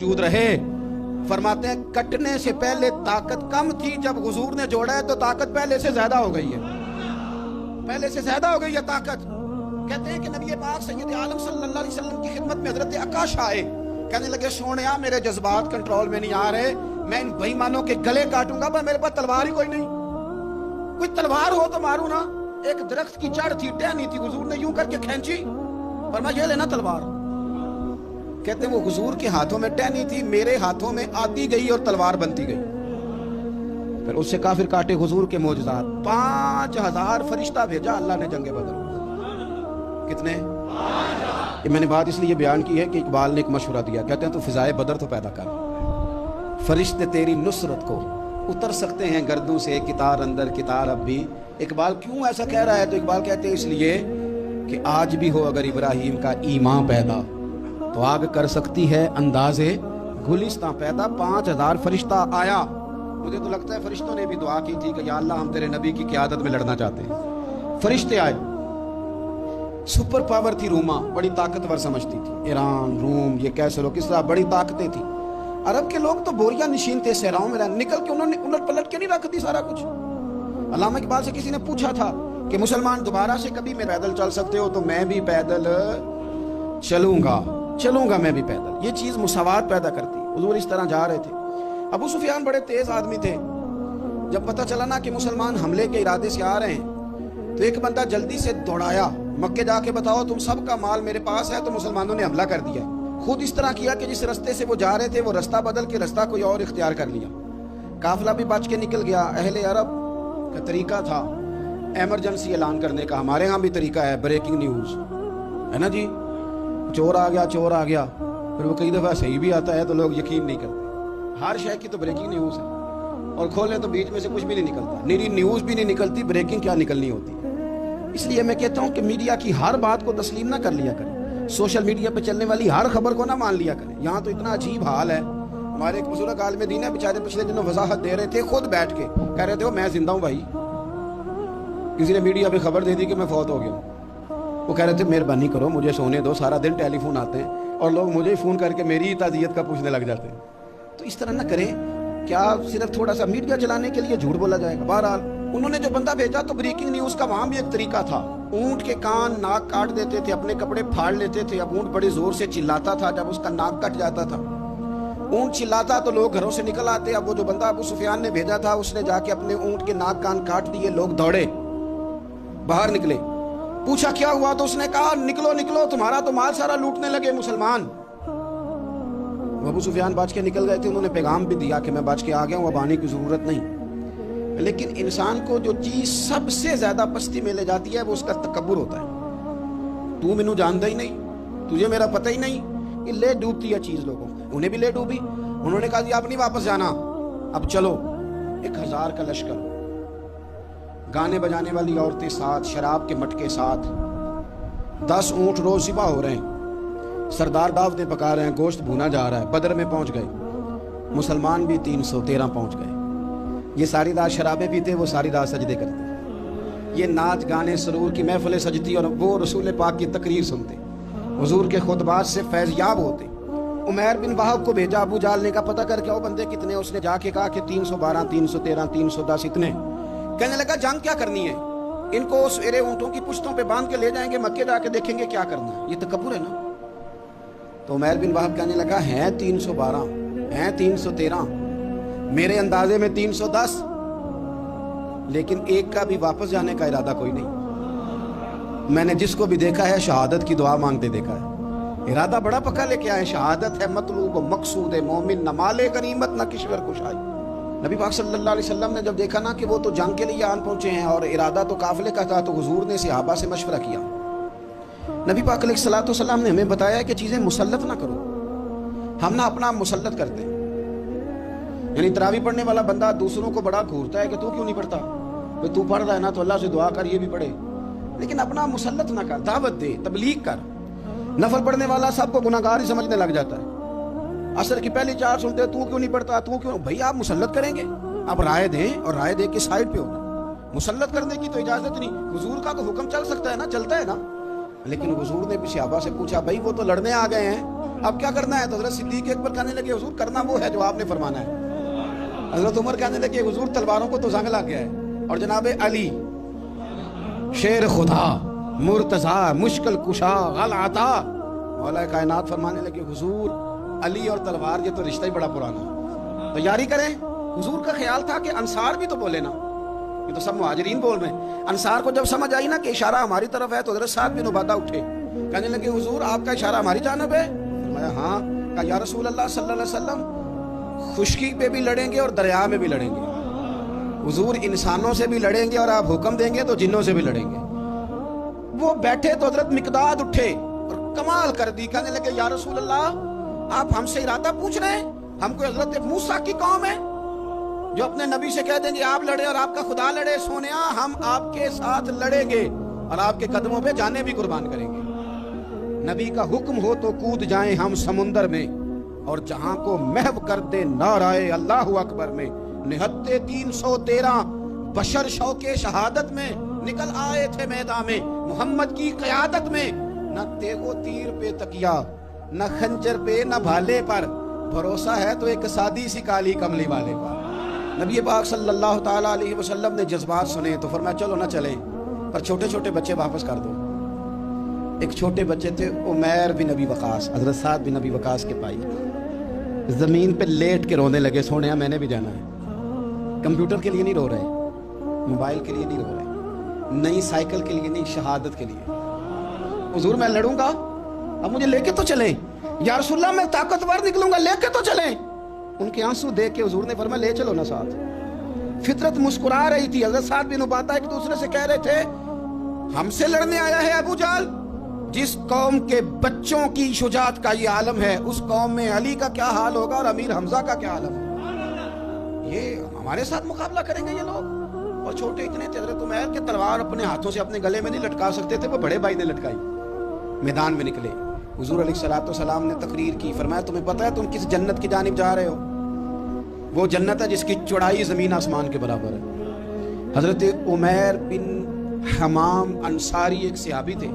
موجود رہے۔ فرماتے ہیں کٹنے سے پہلے طاقت کم تھی، جب حضور نے جوڑا ہے تو طاقت پہلے سے زیادہ ہو گئی ہے، پہلے سے زیادہ ہو گئی ہے طاقت۔ کہتے ہیں کہ نبی پاک سید عالم صلی اللہ علیہ وسلم کی خدمت میں حضرت عکاش آئے، کہنے لگے سونیا میرے جذبات کنٹرول میں نہیں آ رہے، میں ان بے ایمانوں کے گلے کاٹوں گا، پر میرے پاس تلوار ہی کوئی نہیں، کوئی تلوار ہو تو ماروں نا۔ ایک درخت کی جڑ تھی، ٹہنی تھی، حضور نے یوں کر کے کھینچی، فرمایا یہ لینا تلوار۔ کہتے ہیں وہ حضور کے ہاتھوں میں ٹہنی تھی، میرے ہاتھوں میں آتی گئی اور تلوار بنتی گئی، پھر اس سے کافر کاٹے حضور کے معجزات۔ 5000 فرشتہ بھیجا اللہ نے جنگ بدر۔ کتنے؟ یہ میں نے بات اس لیے بیان کی ہے کہ اقبال نے ایک مشورہ دیا، کہتے ہیں تو فضائے بدر تو پیدا کر، فرشتے تیری نصرت کو اتر سکتے ہیں گردوں سے، کتار اندر کتار اب بھی۔ اقبال کیوں ایسا کہہ رہا ہے؟ تو اقبال کہتے ہیں اس لیے کہ آج بھی ہو اگر ابراہیم کا ایمان پیدا تو آگ کر سکتی ہے اندازے گلستان پیدا۔ 5000 فرشتہ آیا، مجھے تو لگتا ہے فرشتوں نے بھی دعا کی تھی کہ یا اللہ ہم تیرے نبی کی قیادت میں لڑنا چاہتے ہیں۔ فرشتے آئے، سپر پاور تھی روما، بڑی طاقتور سمجھتی تھی، ایران، روم، یہ کیسے لوگ، کس طرح بڑی طاقتیں تھیں۔ عرب کے لوگ تو بوریا نشین تھے، صحراؤں میں نکل کے انہوں نے الٹ پلٹ کے نہیں رکھ دی سارا کچھ۔ علامہ اقبال سے کسی نے پوچھا تھا کہ مسلمان دوبارہ سے کبھی میں پیدل چل سکتے ہو؟ تو میں بھی پیدل چلوں گا میں بھی پیدل۔ یہ چیز مساوات پیدا کرتی۔ حضور اس طرح جا رہے تھے، ابو سفیان بڑے تیز آدمی تھے، جب پتہ چلا نا کہ مسلمان حملے کے ارادے سے آ رہے ہیں تو ایک بندہ جلدی سے دوڑایا، مکے جا کے بتاؤ تم سب کا مال میرے پاس ہے، تو مسلمانوں نے حملہ کر دیا۔ خود اس طرح کیا کہ جس رستے سے وہ جا رہے تھے وہ رستہ بدل کے رستہ کوئی اور اختیار کر لیا، قافلہ بھی بچ کے نکل گیا۔ اہل عرب کا طریقہ تھا ایمرجنسی اعلان کرنے کا، ہمارے ہاں بھی طریقہ ہے، بریکنگ نیوز ہے نا جی، چور آ گیا، پھر وہ کئی دفعہ صحیح بھی آتا ہے تو لوگ یقین نہیں کرتے۔ ہر شے کی تو بریکنگ نیوز ہے، اور کھولیں تو بیچ میں سے کچھ بھی نہیں نکلتا، نیری نیوز بھی نہیں نکلتی، بریکنگ کیا نکلنی ہوتی ہے۔ اس لیے میں کہتا ہوں کہ میڈیا کی ہر بات کو تسلیم نہ کر لیا کریں، سوشل میڈیا پہ چلنے والی ہر خبر کو نہ مان لیا کریں۔ یہاں تو اتنا عجیب حال ہے، ہمارے ایک بزرگ عالم دین ہے، بیچارے پچھلے دنوں وضاحت دے رہے تھے، خود بیٹھ کے کہہ رہے تھے وہ میں زندہ ہوں بھائی، کسی نے میڈیا پہ خبر دے دی کہ میں فوت ہو گیا ہوں، وہ کہہ رہے تھے مہربانی کرو مجھے سونے دو، سارا دن ٹیلی فون آتے ہیں اور لوگ مجھے فون کر کے میری تعزیت کا پوچھنے لگ جاتے ہیں۔ تو اس طرح نہ کریں، کیا صرف تھوڑا سا میڈیا چلانے کے لیے جھوٹ بولا جائے گا؟ بہرحال انہوں نے جو بندہ بھیجا تو بریکنگ نیوز کا وہاں بھی ایک طریقہ تھا، اونٹ کے کان ناک کاٹ دیتے تھے، اپنے کپڑے پھاڑ لیتے تھے، اب اونٹ بڑے زور سے چلاتا تھا، جب اس کا ناک کٹ جاتا تھا، اونٹ چلاتا تو لوگ گھروں سے نکل آتے۔ اب وہ جو بندہ ابو سفیان نے بھیجا تھا اس نے جا کے اپنے اونٹ کے ناک کان کاٹ دیے، لوگ دوڑے باہر نکلے، پوچھا کیا ہوا تو اس نے کہا نکلو تمہارا تو مال سارا لوٹنے لگے مسلمان۔ ابو سفیان بچ کے نکل گئے تھے، انہوں نے پیغام بھی دیا کہ میں بچ کے آ گیا ہوں، اب آنے کی ضرورت نہیں۔ لیکن انسان کو جو چیز سب سے زیادہ پستی میں لے جاتی ہے وہ اس کا تکبر ہوتا ہے، تو مینوں جانتا ہی نہیں، تجھے میرا پتہ ہی نہیں، یہ لے ڈوبتی ہے چیز لوگوں، انہیں بھی لے ڈوبی۔ انہوں نے کہا جی آپ نہیں واپس جانا، اب چلو۔ 1000 کا لشکر، گانے بجانے والی عورتیں ساتھ، شراب کے مٹکے ساتھ، 10 اونٹ روز ذبح ہو رہے ہیں، سردار دعوتیں پکا رہے ہیں، گوشت بھونا جا رہا ہے۔ بدر میں پہنچ گئے، مسلمان بھی 313 پہنچ گئے۔ یہ ساری رات شرابیں پیتے، وہ ساری رات سجدے کرتے، یہ ناچ گانے سرور کی محفلیں سجتی اور وہ رسول پاک کی تقریر سنتے، حضور کے خطبات سے فیض یاب ہوتے۔ عمیر بن وہب کو بھیجا ابو جہل نے کہا پتہ کر کے آؤ بندے کتنے، اس نے جا کے کہا کہ 312 313 310 اتنے۔ کہنے لگا جنگ کیا کرنی ہے، ان کو سویرے اونٹوں کی پشتوں پہ باندھ کے لے جائیں گے، مکے جا کے دیکھیں گے کیا کرنا ہے، یہ تکبر ہے نا۔ تو عمیر بن وہب کہنے لگا ہیں 312 ہیں 313، میرے اندازے میں 310، لیکن ایک کا بھی واپس جانے کا ارادہ کوئی نہیں۔ میں نے جس کو بھی دیکھا ہے شہادت کی دعا مانگتے دیکھا ہے، ارادہ بڑا پکا لے کے آئے، شہادت ہے مطلوب و مقصود مومن، نہ مال غنیمت نہ کشور کشائی۔ نبی پاک صلی اللہ علیہ وسلم نے جب دیکھا نا کہ وہ تو جنگ کے لیے آن پہنچے ہیں اور ارادہ تو قافلے کا تھا، تو حضور نے صحابہ سے مشورہ کیا۔ نبی پاک علیہ الصلوۃ والسلام نے ہمیں بتایا کہ چیزیں مسلط نہ کرو، ہم نہ اپنا مسلط کرتے ہیں، یعنی تراویح پڑھنے والا بندہ دوسروں کو بڑا گھورتا ہے کہ تو کیوں نہیں پڑھتا، بھئی تو پڑھ رہا ہے نا تو اللہ سے دعا کر یہ بھی پڑھے، لیکن اپنا مسلط نہ کر، دعوت دے، تبلیغ کر۔ نفل پڑھنے والا سب کو گناہگار ہی سمجھنے لگ جاتا ہے، عصر کی پہلی 4 سنتے تو کیوں نہیں پڑھتا، تو کیوں، بھئی آپ مسلط کریں گے، آپ رائے دیں، اور رائے دے کے سائڈ پہ ہوگا، مسلط کرنے کی تو اجازت نہیں۔ حضور کا تو حکم چل سکتا ہے نا، چلتا ہے نا، لیکن حضور نے بھی صحابہ سے پوچھا بھئی وہ تو لڑنے آ گئے ہیں، اب کیا کرنا ہے؟ تو حضرت صدیق اکبر کہنے لگے حضور کرنا وہ ہے جو آپ نے فرمانا ہے. حضرت عمر کہنے لگے حضور تلواروں کو تو زنگ لگ گیا ہے. اور جناب علی شیر خدا مرتضیٰ مشکل کشا غل عطا مولا کائنات فرمانے لگے حضور علی اور تلوار یہ تو رشتہ ہی بڑا پرانا ہے, تیاری کریں. حضور کا خیال تھا کہ انصار بھی تو بولے نا, یہ تو سب مہاجرین بول رہے ہیں. انصار کو جب سمجھ آئی نا کہ اشارہ ہماری طرف ہے تو حضرت سعد بن عبادہ اٹھے, کہنے لگے حضور آپ کا اشارہ ہماری جانب ہے؟ فرمایا ہاں. کہا یا رسول اللہ صلی اللہ علیہ وسلم خشکی پہ بھی لڑیں گے اور دریا میں بھی لڑیں گے. حضور انسانوں سے بھی لڑیں گے اور آپ حکم دیں گے تو جنوں سے بھی لڑیں گے. وہ بیٹھے تو حضرت مقداد اٹھے اور کمال کر دی, کہنے لگے یا رسول اللہ آپ ہم سے ارادہ پوچھ رہے ہیں؟ ہم کوئی حضرت موسیٰ کی قوم ہے جو اپنے نبی سے کہہ دیں گے آپ لڑے اور آپ کا خدا لڑے؟ سونیا ہم آپ کے ساتھ لڑیں گے اور آپ کے قدموں پہ جانیں بھی قربان کریں گے. نبی کا حکم ہو تو کود جائیں ہم سمندر میں اور جہاں کو محو کر دے نعرہ اللہ اکبر میں. نہتے 313 بشر شوق شہادت میں نکل آئے تھے میدان میں محمد کی قیادت میں. نہ تیغ و تیر پہ تکیا نہ خنجر پہ نہ بھالے پر, بھروسہ ہے تو ایک سادی سی کالی کملی والے پر. نبی پاک صلی اللہ تعالیٰ علیہ وسلم نے جذبات سنے تو فرمایا چلو نہ چلیں پر چھوٹے چھوٹے بچے واپس کر دو. ایک چھوٹے بچے تھے عمیر بن ابی وقاص, حضرت سعد بن ابی وقاص کے بھائی, زمین پہ لیٹ کے رونے لگے, سونیا میں نے بھی جانا ہے. کمپیوٹر کے لیے نہیں رو رہے, موبائل کے لیے نہیں رو رہے, نئی سائیکل کے لیے نہیں, شہادت کے لیے. حضور میں لڑوں گا, اب مجھے لے کے تو چلیں. یا رسول اللہ میں طاقتور نکلوں گا, لے کے تو چلیں. ان کے آنسو دیکھ کے حضور نے فرمایا لے چلو نا ساتھ. فطرت مسکرا رہی تھی. حضرت سعد بن عبادہ ایک دوسرے سے کہہ رہے تھے ہم سے لڑنے آیا ہے ابو جہل. جس قوم کے بچوں کی شجاعت کا یہ عالم ہے اس قوم میں علی کا کیا حال ہوگا اور امیر حمزہ کا کیا عالم ہوگا. یہ ہمارے ساتھ مقابلہ کریں گے یہ لوگ. اور چھوٹے اتنے تھے. حضرت عمیر کے تلوار اپنے ہاتھوں سے اپنے گلے میں نہیں لٹکا سکتے تھے, وہ بڑے بھائی نے لٹکائی. میدان میں نکلے, حضور علیہ السلام نے تقریر کی, فرمایا تمہیں پتہ ہے تم کس جنت کی جانب جا رہے ہو؟ وہ جنت ہے جس کی چوڑائی زمین آسمان کے برابر ہے. حضرت عمیر بن حمام انصاری ایک صحابی تھے.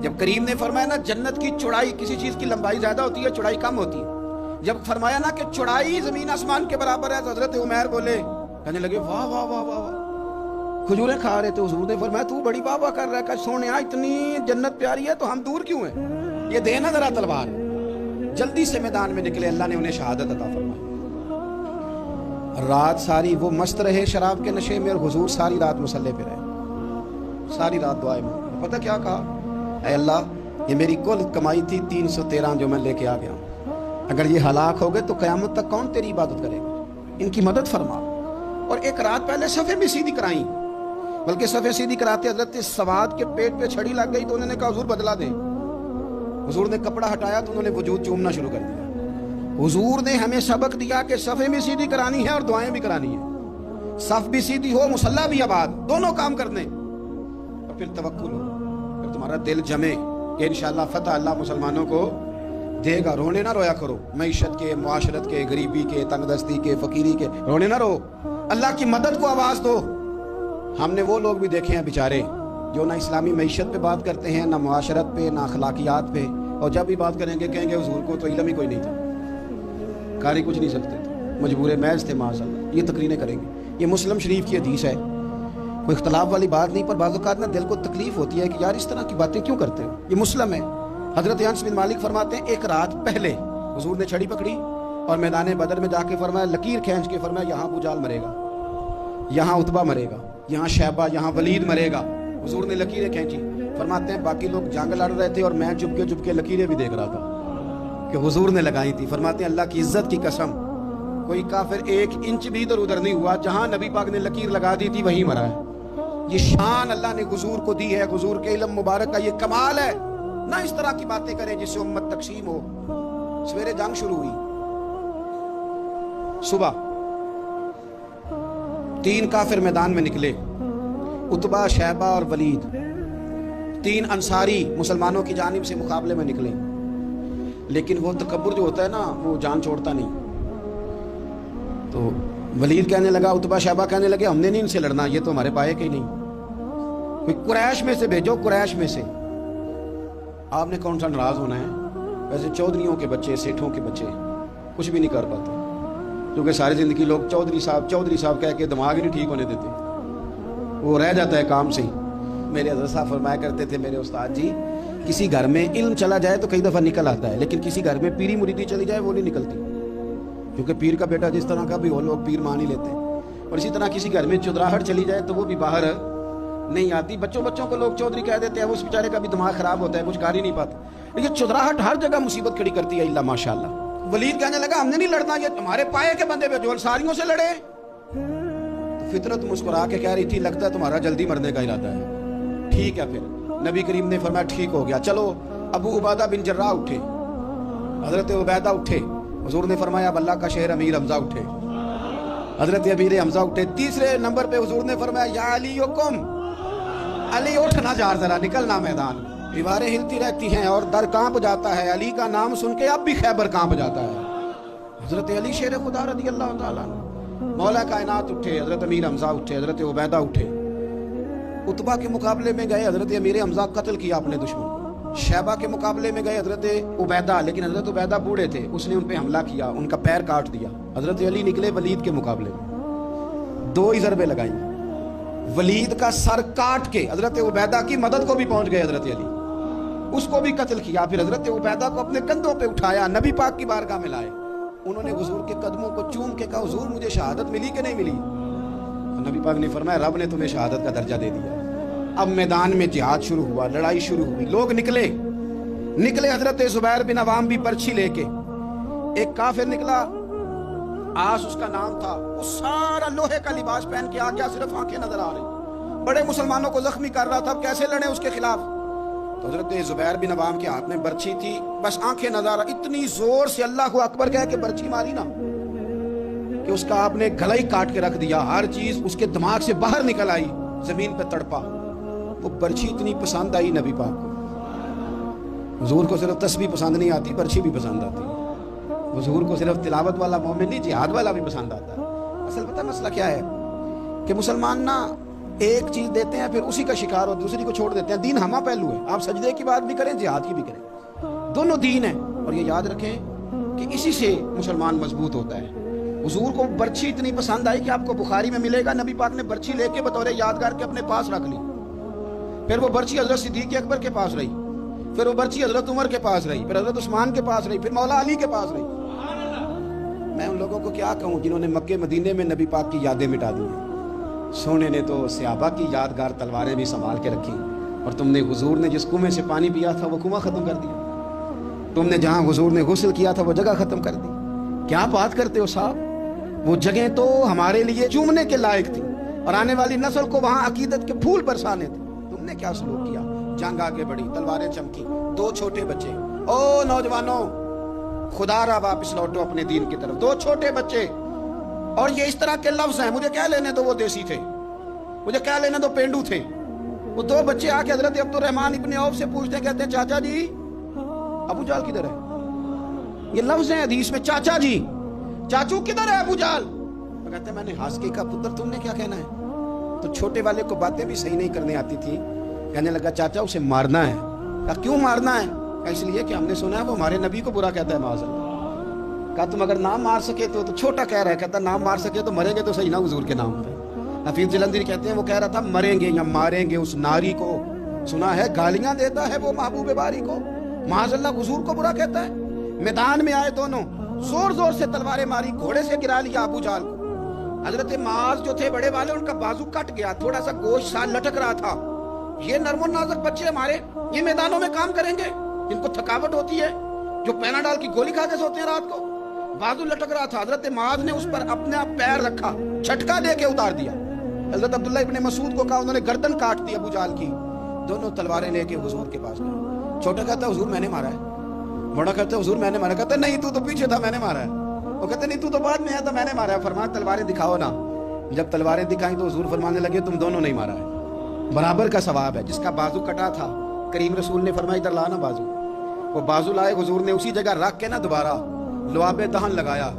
جب کریم نے فرمایا نا جنت کی چوڑائی, کسی چیز کی لمبائی زیادہ ہوتی ہے چوڑائی کم ہوتی ہے, جب فرمایا نا کہ چوڑائی زمین آسمان کے برابر ہے تو حضرت عمیر بولے, کہنے لگے واہ واہ واہ واہ واہ. کھجوریں کھا رہے تھے. حضور نے فرمایا تو بڑی واہ واہ کر رہا ہے, کہ سونیا اتنی جنت پیاری ہے تو ہم دور کیوں ہیں؟ یہ دینا ذرا تلوار. جلدی سے میدان میں نکلے, اللہ نے انہیں شہادت عطا فرمائی. رات ساری وہ مست رہے شراب کے نشے میں, اور حضور ساری رات مصلی پہ رہے, ساری رات دعائیں مانگے. پتہ کیا کہا؟ اے اللہ یہ میری کل کمائی تھی 313 جو میں لے کے آ گیا ہوں, اگر یہ ہلاک ہو گئے تو قیامت تک کون تیری عبادت کرے گا؟ ان کی مدد فرما. اور ایک رات پہلے صفیں بھی سیدھی کرائیں, بلکہ صفیں سیدھی کراتے حضرت سواد کے پیٹ پہ چھڑی لگ گئی تو انہوں نے کہا حضور بدلا دیں. حضور نے کپڑا ہٹایا تو انہوں نے وجود چومنا شروع کر دیا. حضور نے ہمیں سبق دیا کہ صفیں بھی سیدھی کرانی ہے اور دعائیں بھی کرانی ہیں. صف بھی سیدھی ہو, مصلی بھی آباد, دونوں کام کرنے, اور پھر توکل ہو, پھر تمہارا دل جمے کہ انشاءاللہ فتح اللہ مسلمانوں کو دے گا. رونے نہ رویا کرو, معیشت کے, معاشرت کے, غریبی کے, تنگ دستی کے, فقیری کے, رونے نہ رو, اللہ کی مدد کو آواز دو. ہم نے وہ لوگ بھی دیکھے ہیں بیچارے جو نہ اسلامی معیشت پہ بات کرتے ہیں, نہ معاشرت پہ, نہ اخلاقیات پہ, اور جب بھی بات کریں گے کہیں گے حضور کو تو علم ہی کوئی نہیں تھا, کاری کچھ نہیں سکتے تھے, مجبور محض تھے معاذ اللہ. یہ تقریریں کریں گے. یہ مسلم شریف کی حدیث ہے, کوئی اختلاف والی بات نہیں, پر بعض اوقات نا دل کو تکلیف ہوتی ہے کہ یار اس طرح کی باتیں کیوں کرتے ہو. یہ مسلم ہے. حضرت انس بن مالک فرماتے ہیں ایک رات پہلے حضور نے چھڑی پکڑی اور میدان بدر میں جا کے فرمایا, لکیر کھینچ کے فرمایا یہاں ابو جہل مرے گا, یہاں عتبہ مرے گا, یہاں شیبہ, یہاں ولید مرے گا. حضور نے لکیریں کھینچی. فرماتے ہیں باقی لوگ جنگ لڑ رہے تھے اور میں چپ کے لکیریں بھی دیکھ رہا تھا کہ حضور نے لگائی تھی. فرماتے ہیں اللہ کی عزت کی قسم کوئی کافر 1 انچ بھی ادھر ادھر نہیں ہوا, جہاں نبی پاک نے لکیر لگا دی تھی وہیں مرا ہے. یہ شان اللہ نے حضور کو دی ہے, حضور کے علم مبارک کا یہ کمال ہے. نہ اس طرح کی باتیں کریں جس سے امت تقسیم ہو. سویرے جنگ شروع ہوئی, صبح 3 کافر میدان میں نکلے, عتبہ, شیبہ اور ولید. 3 انصاری مسلمانوں کی جانب سے مقابلے میں نکلے, لیکن وہ تکبر جو ہوتا ہے نا وہ جان چھوڑتا نہیں. تو ولید کہنے لگا, عتبہ شیبہ کہنے لگے ہم نے نہیں ان سے لڑنا, یہ تو ہمارے پائے کے ہی نہیں, کوئی قریش میں سے بھیجو, قریش میں سے. آپ نے کون سا ناراض ہونا ہے, ویسے چودھریوں کے بچے، سیٹھوں کے بچے کچھ بھی نہیں کر پاتے، کیونکہ ساری زندگی لوگ چودھری صاحب کہہ کے دماغ ہی نہیں ٹھیک ہونے دیتے، وہ رہ جاتا ہے کام سے ہی۔ میرے حضرت صاحب فرمایا کرتے تھے، میرے استاد جی، کسی گھر میں علم چلا جائے تو کئی دفعہ نکل آتا ہے، لیکن کسی گھر میں پیری مریدی چلی جائے وہ نہیں نکلتی، کیونکہ پیر کا بیٹا جس طرح کا بھی ہو لوگ پیر مان ہی لیتے ہیں۔ اور اسی طرح کسی گھر میں چودراہٹ چلی جائے تو وہ بھی باہر نہیں آتی۔ بچوں کو لوگ چودھری کہہ دیتے ہیں، اس بیچارے کا بھی دماغ خراب ہوتا ہے، کچھ کر ہی نہیں پاتا، لیکن چودراہٹ ہر جگہ مصیبت کھڑی کرتی ہے اللہ ماشاءاللہ۔ ولید کہنے لگا ہم نے نہیں لڑنا، یہ تمہارے پائے کے بندے پہ جو انصاریوں سے لڑے۔ تو فطرت مسکرا کے کہہ رہی تھی لگتا ہے تمہارا جلدی مرنے کا ارادہ ہے، ٹھیک ہے۔ پھر نبی کریم نے فرمایا ٹھیک ہو گیا، چلو۔ ابو عبیدہ بن جراح اٹھے، حضرت عبیدہ اٹھے، حضور نے فرمایا اب اللہ کا شہر امیر حمزہ اٹھے، حضرت امیر حمزہ اٹھے۔ تیسرے نمبر پہ حضور نے فرمایا یا علی یکم، علی اٹھنا جار ذرا نکلنا میدان۔ دیواریں ہلتی رہتی ہیں اور در کانپ جاتا ہے، علی کا نام سن کے اب بھی خیبر کانپ جاتا ہے۔ حضرت علی شیر خدا رضی اللہ تعالیٰ عنہ، مولا کائنات اٹھے، حضرت امیر حمزہ اٹھے، حضرت عبیدہ اٹھے۔ عتبہ کے مقابلے میں گئے، حضرت امیر حمزہ قتل کیا اپنے دشمن کو۔ شیبہ کے مقابلے میں گئے حضرت عبیدہ، لیکن حضرت عبیدہ بوڑھے تھے، اس نے ان پہ حملہ کیا، ان کا پیر کاٹ دیا۔ حضرت علی نکلے ولید کے مقابلے میں، 2 ہی ضربیں لگائیں، ولید کا سر کاٹ کے حضرت عبیدہ کی مدد کو بھی پہنچ گئے حضرت علی، اس کو بھی قتل کیا۔ پھر حضرت عبیدہ کو اپنے کندھوں پہ اٹھایا، نبی پاک کی بارگاہ میں لائے، انہوں نے حضور کے قدموں کو چوم کے کہا حضور مجھے شہادت ملی کہ نہیں ملی؟ نبی پاک نے فرمایا رب نے تمہیں شہادت کا درجہ دے دیا۔ اب میدان میں جہاد شروع ہوا، لڑائی شروع ہوئی، لوگ نکلے۔ حضرت زبیر بن عوام بھی برچھی لے کے، ایک کافر نکلا، آس اس کا نام تھا، وہ سارا لوہے کا لباس پہن کے آ گیا، صرف آنکھیں نظر آ رہی، بڑے مسلمانوں کو زخمی کر رہا تھا، اب کیسے لڑیں اس کے خلاف؟ تو حضرت زبیر بن عوام کے ہاتھ میں برچھی تھی، بس آنکھیں نظر آ، اتنی زور سے اللہ اکبر کہہ کے برچھی ماری نا کہ اس کا آپ نے گلا ہی کاٹ کے رکھ دیا، ہر چیز اس کے دماغ سے باہر نکل آئی، زمین پہ تڑپا۔ وہ برچھی اتنی پسند آئی نبی پاک کو، حضور کو صرف تسبیح پسند نہیں آتی، برچھی بھی پسند آتی ہے۔ حضور کو صرف تلاوت والا مومن نہیں، جہاد والا بھی پسند آتا ہے۔ اصل پتہ مسئلہ کیا ہے کہ مسلمان نا ایک چیز دیتے ہیں پھر اسی کا شکار ہو، دوسری کو چھوڑ دیتے ہیں۔ دین ہمہ پہلو ہے، آپ سجدے کی بات بھی کریں، جہاد کی بھی کریں، دونوں دین ہیں۔ اور یہ یاد رکھیں کہ اسی سے مسلمان مضبوط ہوتا ہے۔ حضور کو برچھی اتنی پسند آئی کہ آپ کو بخاری میں ملے گا، نبی پاک نے برچھی لے کے بطور یادگار کے اپنے پاس رکھ لی، پھر وہ برچھی حضرت صدیق اکبر کے پاس رہی، پھر وہ برچھی حضرت عمر کے پاس رہی، پھر حضرت عثمان کے پاس رہی، پھر مولا علی کے پاس رہی۔ میں ان لوگوں کو کیا کہوں جنہوں نے مکے مدینے میں نبی پاک کی یادیں مٹا دی ہیں۔ سونے نے تو صحابہ کی یادگار تلواریں بھی سنبھال کے رکھی، اور تم نے حضور نے جس کنویں سے پانی پیا تھا وہ کنواں ختم کر دیا، تم نے جہاں حضور نے غسل کیا تھا وہ جگہ ختم کر دی۔ کیا بات کرتے ہو صاحب، وہ جگہیں تو ہمارے لیے چومنے کے لائق تھی اور آنے والی نسل کو وہاں عقیدت کے پھول برسانے تھے، تم نے کیا سلوک کیا؟ جنگ آگے بڑھی، تلواریں چمکی، 2 چھوٹے بچے، او نوجوانوں خدا را واپس لوٹو اپنے دین کی طرف، 2 چھوٹے بچے، اور یہ اس طرح کے لفظ ہیں، مجھے کیا لینے دو وہ دیسی تھے، مجھے کیا لینے دو پینڈو تھے۔ وہ 2 بچے آ کے حضرت عبد الرحمن ابن عوف سے پوچھتے ہیں، کہتے ہیں چاچا جی ابو جہل کدھر ہے؟ یہ لفظ ہیں حدیث میں، چاچا جی، چاچو کدھر ہے ابو جہل؟ وہ کہتے ہیں میں نے ہاسکی کا پتر، تم نے کیا کہنا ہے؟ تو چھوٹے والے کو باتیں بھی صحیح نہیں کرنے آتی تھی، کہنے لگا چاچا اسے مارنا ہے۔ کہا کیوں مارنا ہے؟ کہا اس لیے کہ ہم نے سنا ہے وہ ہمارے نبی کو برا کہتا ہے معاذ اللہ۔ کہا تم اگر نام مار سکے تو چھوٹا کہہ رہا ہے، کہتا نام مار سکے تو مریں گے تو صحیح نا حضور کے نام پہ۔ حفیظ جلندری کہتے ہیں وہ کہہ رہا تھا مریں گے یا ماریں گے اس ناری کو، سنا ہے گالیاں دیتا ہے وہ محبوب باری کو، معاذ اللہ حضور کو برا کہتا ہے۔ میدان میں آئے دونوں، زور زور سے تلواریں ماری، گھوڑے سے گرا لیا ابو جہل کو۔ حضرت معاذ جو تھے بڑے والے، ان کا بازو کٹ گیا، تھوڑا سا گوشت سال لٹک رہا تھا۔ یہ نرم و نازک بچے ہمارے، یہ میدانوں میں کام کریں گے، جن کو تھکاوٹ ہوتی ہے، جو پیناڈال کی گولی کھا کے سوتے ہیں رات کو، بازو لٹک رہا تھا۔ حضرت معاذ نے اس پر اپنا پیر رکھا، جھٹکا دے کے اتار دیا۔ حضرت عبداللہ ابن مسعود کو کہا، انہوں نے گردن کاٹ دی ابو جہل کی۔ دونوں تلواریں لے کے حضور کے پاس گئے۔ چھوٹا کہتا حضور میں نے مارا ہے، بڑا کہتا حضور میں نے مارا۔ کہتا نہیں تو پیچھے تھا، میں نے مارا ہے۔ وہ کہتے نہیں تو بعد میں آیا تھا، میں نے مارا ہے۔ فرمایا تلواریں دکھاؤ نا۔ جب تلواریں دکھائیں تو حضور فرمانے لگے تم دونوں نہیں مارا ہے، برابر کا ثواب ہے۔ جس کا بازو کٹا تھا کریم رسول نے فرمایا ادھر لانا بازو، وہ بازو لائے، حضور نے اسی جگہ رکھ کے نا دوبارہ لعاب دہن لگایا۔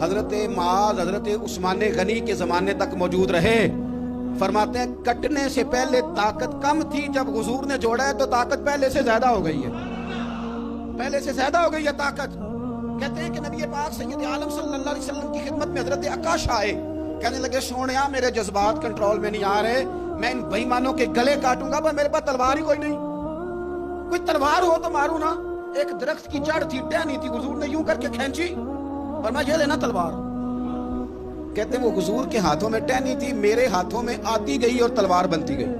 حضرت معاذ حضرت عثمان غنی کے زمانے تک موجود رہے۔ فرماتے ہیں کٹنے سے پہلے طاقت کم تھی، جب حضور نے جوڑا ہے تو طاقت پہلے سے زیادہ ہو گئی ہے۔ پہلے سے زیادہ ہو گئی ہے طاقت. کہتے ہیں کہ نبی پاک سید عالم صلی اللہ علیہ وسلم کی خدمت میں حضرت آکاش آئے. کہنے لگے سونیا میرے جذبات کنٹرول میں نہیں آ رہے, میں ان بےایمانوں کے گلے کاٹوں گا, پر میرے پاس تلوار ہی کوئی نہیں. کوئی تلوار ہو تو ماروں نا. ایک درخت کی جڑ تھی, ٹہنی تھی, حضور نے یوں کر کے کھینچی اور میں یہ لینا تلوار. کہتے ہیں وہ حضور کے ہاتھوں میں ٹہنی تھی, میرے ہاتھوں میں آتی گئی اور تلوار بنتی گئی.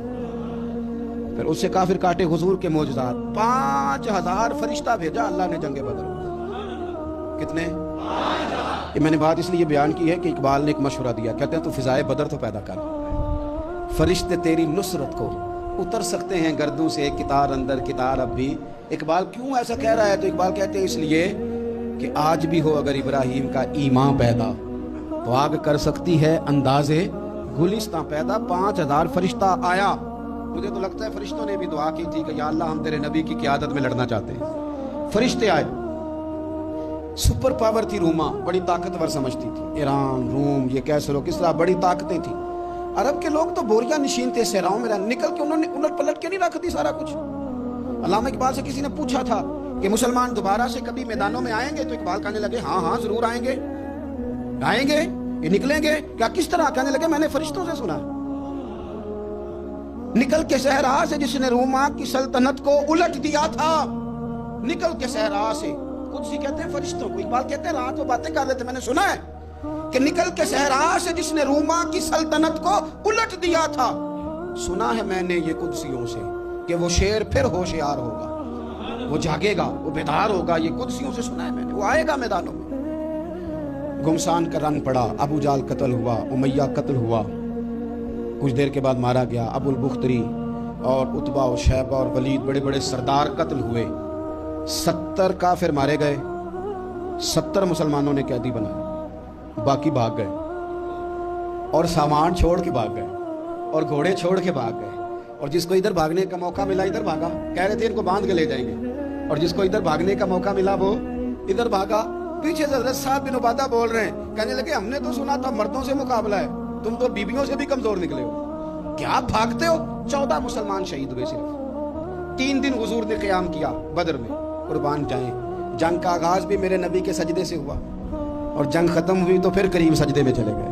پھر اس سے کافر کاٹے حضور کے معجزات. 5000 فرشتہ بھیجا اللہ نے جنگ بدر میں. کتنے؟ یہ میں نے بات اس لیے بیان کی ہے کہ اقبال نے ایک مشورہ دیا. کہتے ہیں تو فضائے بدر تو پیدا کر, فرشتے تیری نصرت کو اتر سکتے ہیں گردوں سے, کتار اندر کتار اب بھی. اقبال کیوں ایسا کہہ رہا ہے؟ تو اقبال کہتے ہیں اس لیے کہ آج بھی ہو اگر ابراہیم کا ایمان پیدا تو آگ کر سکتی ہے اندازے گلستان پیدا. 5000 فرشتہ آیا. مجھے تو لگتا ہے فرشتوں نے بھی دعا کی تھی کہ یا اللہ ہم تیرے نبی کی قیادت میں لڑنا چاہتے ہیں. فرشتے آئے. سپر پاور تھی روما, بڑی طاقتور سمجھتی تھی. ایران, روم, یہ کیسر و کسرا بڑی طاقتیں تھیں. عرب کے لوگ تو بوریا نشین تھے صحراؤں میں, نکل کے انہوں نے الٹ پلٹ کے نہیں رکھ دی سارا کچھ. علامہ اقبال سے کسی نے پوچھا تھا کہ مسلمان دوبارہ سے کبھی میدانوں میں آئیں گے, تو اقبال کہنے لگے ہاں ہاں ضرور آئیں گے, آئیں گے, یہ نکلیں گے. کیا کس طرح؟ کہنے لگے میں نے فرشتوں سے سنا, نکل کے صحرا سے جس نے روما کی سلطنت کو الٹ دیا تھا. نکل کے صحرا سے, قدسی کہتے ہیں فرشتوں کو, اقبال کہتے ہیں رات وہ باتیں کر رہے تھے, میں نے سنا ہے کہ نکل کے صحرا سے جس نے روما کی سلطنت کو الٹ دیا تھا. سنا ہے میں نے یہ قدسیوں سے کہ وہ شیر پھر ہوشیار ہوگا, وہ جاگے گا, وہ بیدار ہوگا. یہ قدسیوں سے سنا ہے میں نے, وہ آئے گا میدانوں میں. گمسان کا رنگ پڑا, ابو جال قتل ہوا, امیہ قتل ہوا, کچھ دیر کے بعد مارا گیا. ابو البختری اور عتبہ اور شیبہ اور ولید بڑے بڑے سردار قتل ہوئے. 70 کافر مارے گئے, 70 مسلمانوں نے قیدی بنائے, باقی بھاگ گئے اور سامان چھوڑ کے بھاگ گئے اور گھوڑے چھوڑ کے بھاگ گئے. اور جس کو ادھر بھاگنے کا موقع ملا ادھر بھاگا, کہہ رہے تھے ان کو باندھ کے لے جائیں گے, اور جس کو ادھر بھاگنے کا موقع ملا وہ ادھر بھاگا. پیچھے سے حضرت صاحب بن عبادہ بول رہے ہیں, کہنے لگے ہم نے تو سنا تھا مردوں سے مقابلہ ہے, تم تو بیویوں سے بھی کمزور نکلے ہو, کیا بھاگتے ہو. 14 مسلمان شہید ہوئے صرف. 3 دن حضور نے قیام کیا بدر میں, قربان جائیں. جنگ کا آغاز بھی میرے نبی کے سجدے سے ہوا, اور جنگ ختم ہوئی تو پھر قریب سجدے میں چلے گئے.